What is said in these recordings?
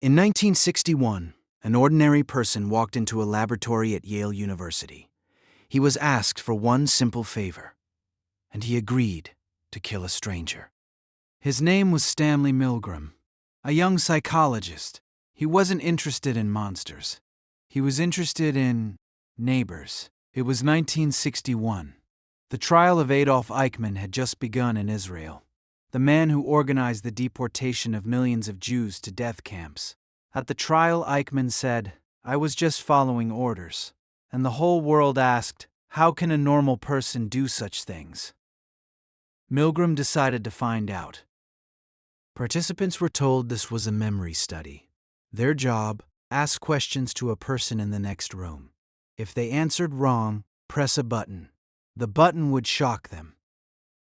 In 1961, an ordinary person walked into a laboratory at Yale University. He was asked for one simple favor, and he agreed to kill a stranger. His name was Stanley Milgram, a young psychologist. He wasn't interested in monsters. He was interested in neighbors. It was 1961. The trial of Adolf Eichmann had just begun in Israel, the man who organized the deportation of millions of Jews to death camps. At the trial, Eichmann said, "I was just following orders." And the whole world asked, how can a normal person do such things? Milgram decided to find out. Participants were told this was a memory study. Their job, ask questions to a person in the next room. If they answered wrong, press a button. The button would shock them.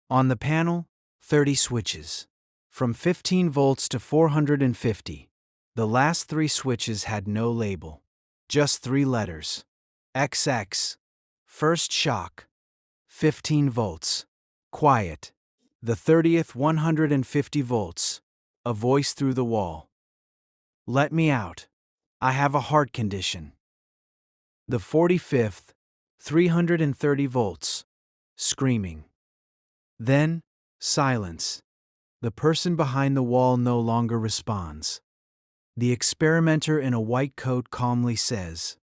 On the panel, 30 switches, from 15 volts to 450. The last 3 switches had no label, just 3 letters. XX, first shock, 15 volts, quiet. The 30th, 150 volts, a voice through the wall. Let me out. I have a heart condition. The 45th, 330 volts, screaming. Then, silence. The person behind the wall no longer responds. The experimenter in a white coat calmly says,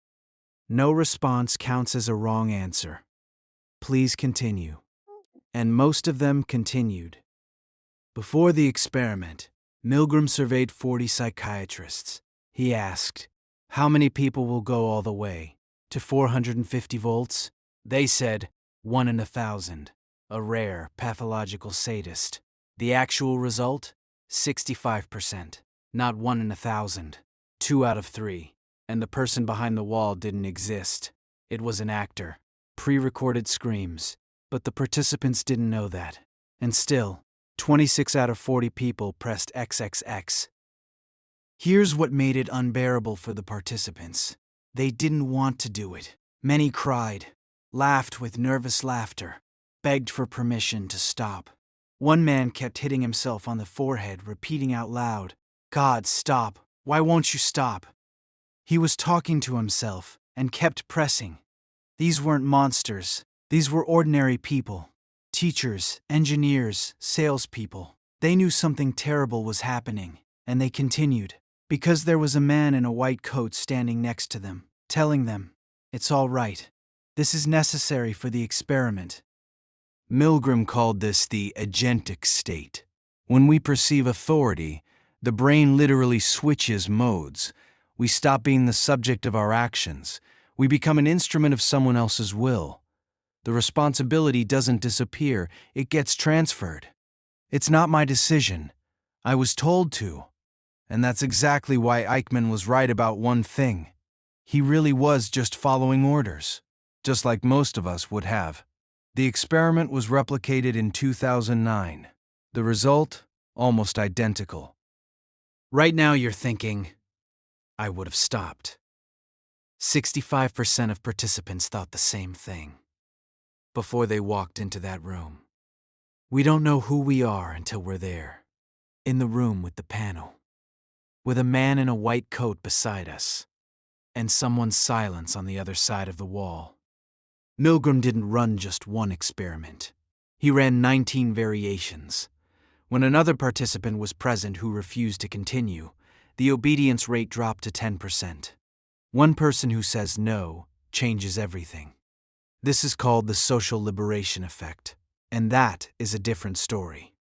"No response counts as a wrong answer. Please continue." And most of them continued. Before the experiment, Milgram surveyed 40 psychiatrists. He asked, "How many people will go all the way to 450 volts?" They said, 1 in 1,000, a rare pathological sadist. The actual result? 65%. Not 1 in 1,000, 2 out of 3. And the person behind the wall didn't exist. It was an actor. Pre-recorded screams. But the participants didn't know that. And still, 26 out of 40 people pressed XXX. Here's what made it unbearable for the participants. They didn't want to do it. Many cried, laughed with nervous laughter, begged for permission to stop. One man kept hitting himself on the forehead, repeating out loud, "God, stop. Why won't you stop?" He was talking to himself and kept pressing. These weren't monsters. These were ordinary people. Teachers, engineers, salespeople. They knew something terrible was happening, and they continued, because there was a man in a white coat standing next to them, telling them, "It's all right. This is necessary for the experiment." Milgram called this the agentic state. When we perceive authority, the brain literally switches modes. We stop being the subject of our actions. We become an instrument of someone else's will. The responsibility doesn't disappear, it gets transferred. It's not my decision. I was told to. And that's exactly why Eichmann was right about one thing. He really was just following orders, just like most of us would have. The experiment was replicated in 2009. The result, almost identical. Right now you're thinking, I would have stopped. 65% of participants thought the same thing before they walked into that room. We don't know who we are until we're there, in the room with the panel, with a man in a white coat beside us, and someone's silence on the other side of the wall. Milgram didn't run just one experiment. He ran 19 variations. When another participant was present who refused to continue, the obedience rate dropped to 10%. One person who says no changes everything. This is called the social liberation effect, and that is a different story.